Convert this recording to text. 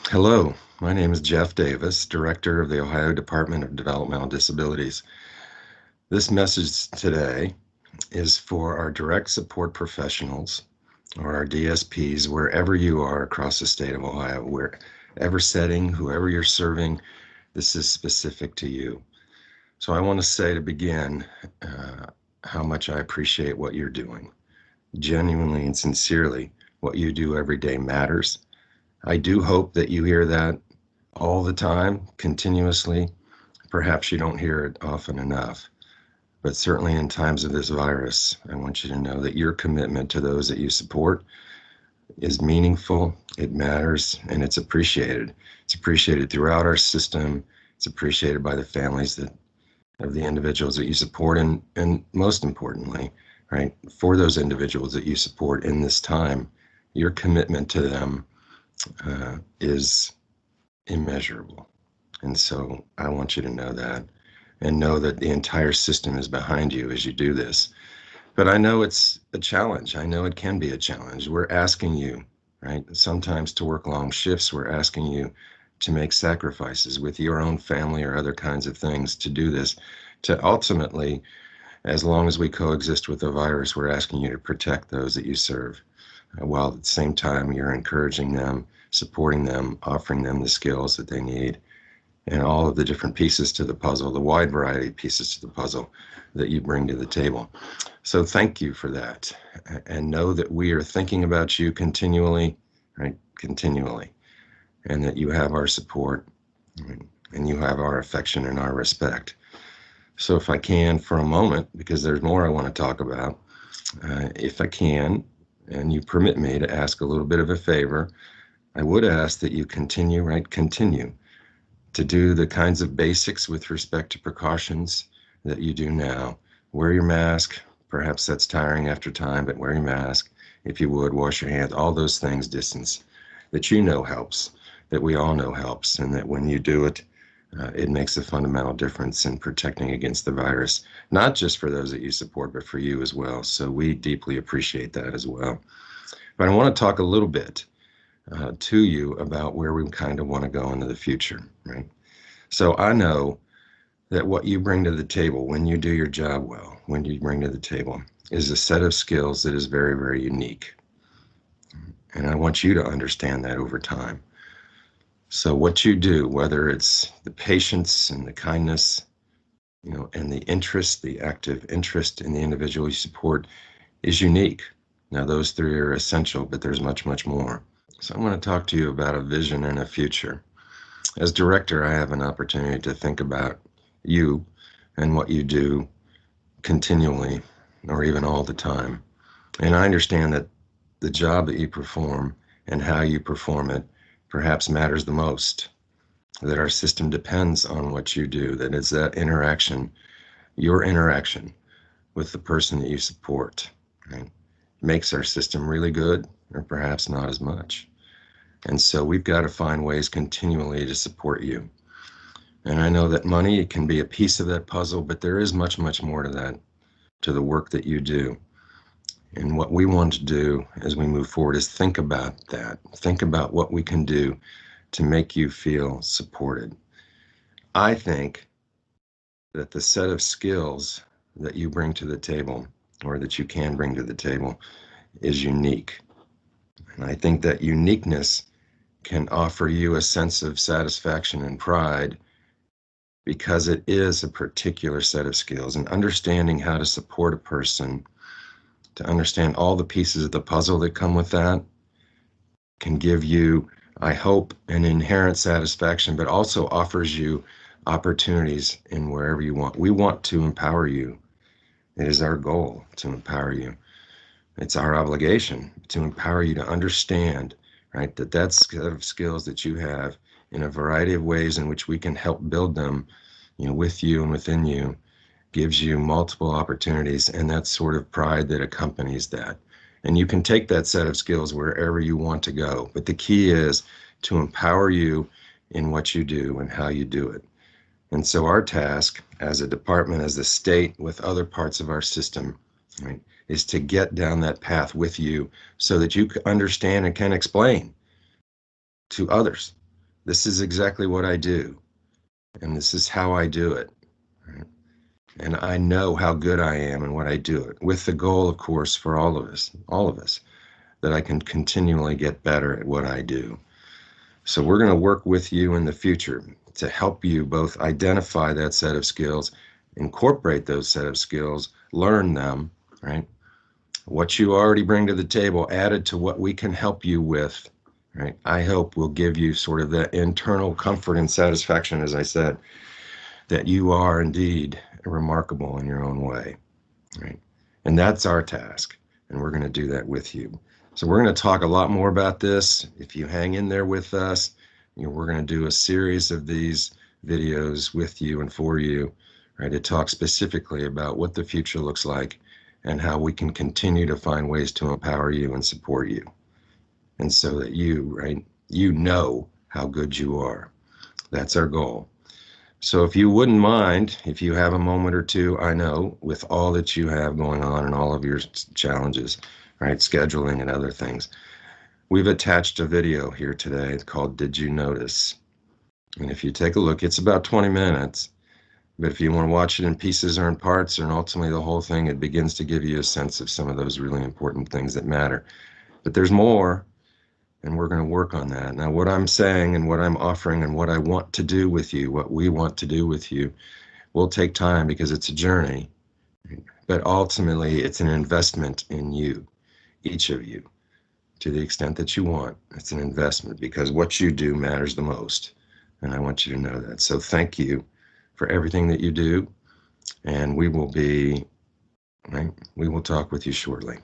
Hello, my name is Jeff Davis, Director of the Ohio Department of Developmental Disabilities. This message today is for our direct support professionals, or our DSPs, wherever you are across the state of Ohio, wherever setting, whoever you're serving, this is specific to you. So I want to say to begin how much I appreciate what you're doing. Genuinely and sincerely, what you do every day matters. I do hope that you hear that all the time, continuously. Perhaps you don't hear it often enough, but certainly in times of this virus, I want you to know that your commitment to those that you support is meaningful, it matters, and it's appreciated. It's appreciated throughout our system. It's appreciated by the families of the individuals that you support, and most importantly, right, for those individuals that you support in this time, your commitment to them is immeasurable. And so I want you to know that and know that the entire system is behind you as you do this. But I know it's a challenge. I know it can be a challenge. We're asking you, right, sometimes to work long shifts. We're asking you to make sacrifices with your own family or other kinds of things to do this, to ultimately, as long as we coexist with the virus, we're asking you to protect those that you serve, while at the same time you're encouraging them, supporting them, offering them the skills that they need, and all of the different pieces to the puzzle, the wide variety of pieces to the puzzle that you bring to the table. So thank you for that. And know that we are thinking about you continually, right? Continually. And that you have our support, right? And you have our affection and our respect. So if I can, for a moment, because there's more I want to talk about, if I can, and you permit me to ask a little bit of a favor, I would ask that you continue, right? Continue to do the kinds of basics with respect to precautions that you do now. Wear your mask. Perhaps that's tiring after time, but wear your mask. If you would, wash your hands, all those things, distance, that you know helps, that we all know helps, and that when you do it, it makes a fundamental difference in protecting against the virus, not just for those that you support, but for you as well. So we deeply appreciate that as well. But I want to talk a little bit to you about where we kind of want to go into the future, right? So I know that what you bring to the table when you do your job well, when you bring to the table, is a set of skills that is very, very unique. And I want you to understand that over time. So what you do, whether it's the patience and the kindness, and the interest, the active interest in the individual you support, is unique. Now, those three are essential, but there's much, much more. So I want to talk to you about a vision and a future. As director, I have an opportunity to think about you and what you do continually or even all the time. And I understand that the job that you perform and how you perform it perhaps matters the most, that our system depends on what you do, that is that interaction, your interaction with the person that you support, right, makes our system really good or perhaps not as much. And so we've got to find ways continually to support you. And I know that money can be a piece of that puzzle, but there is much, much more to that, to the work that you do. And what we want to do as we move forward is think about that. Think about what we can do to make you feel supported. I think that the set of skills that you bring to the table, or that you can bring to the table, is unique. And I think that uniqueness can offer you a sense of satisfaction and pride because it is a particular set of skills, and understanding how to support a person, to understand all the pieces of the puzzle that come with that, can give you, I hope, an inherent satisfaction, but also offers you opportunities in wherever you want. We want to empower you. It is our goal to empower you. It's our obligation to empower you to understand, right, that set of skills that you have, in a variety of ways in which we can help build them, with you and within you, gives you multiple opportunities and that sort of pride that accompanies that. And you can take that set of skills wherever you want to go. But the key is to empower you in what you do and how you do it. And so our task as a department, as the state, with other parts of our system, right, is to get down that path with you so that you understand and can explain to others. This is exactly what I do, and this is how I do it. Right? And I know how good I am and what I do it, with the goal, of course, for all of us, that I can continually get better at what I do. So we're going to work with you in the future to help you both identify that set of skills, incorporate those set of skills, learn them, right? What you already bring to the table added to what we can help you with, right? I hope will give you sort of that internal comfort and satisfaction, as I said, that you are indeed remarkable in your own way, right? And that's our task, and we're going to do that with you. So we're going to talk a lot more about this. If you hang in there with us, we're going to do a series of these videos with you and for you, right, to talk specifically about what the future looks like and how we can continue to find ways to empower you and support you. And so that you know how good you are. That's our goal. So if you wouldn't mind, if you have a moment or two, I know with all that you have going on and all of your challenges, right, scheduling and other things, we've attached a video here today called Did You Notice? And if you take a look, it's about 20 minutes. But if you want to watch it in pieces or in parts or ultimately the whole thing, it begins to give you a sense of some of those really important things that matter. But there's more, and we're going to work on that. Now, what I'm saying and what I'm offering and what I want to do with you, what we want to do with you, will take time because it's a journey. But ultimately, it's an investment in you, each of you, to the extent that you want. It's an investment because what you do matters the most. And I want you to know that. So thank you for everything that you do. And we will talk with you shortly.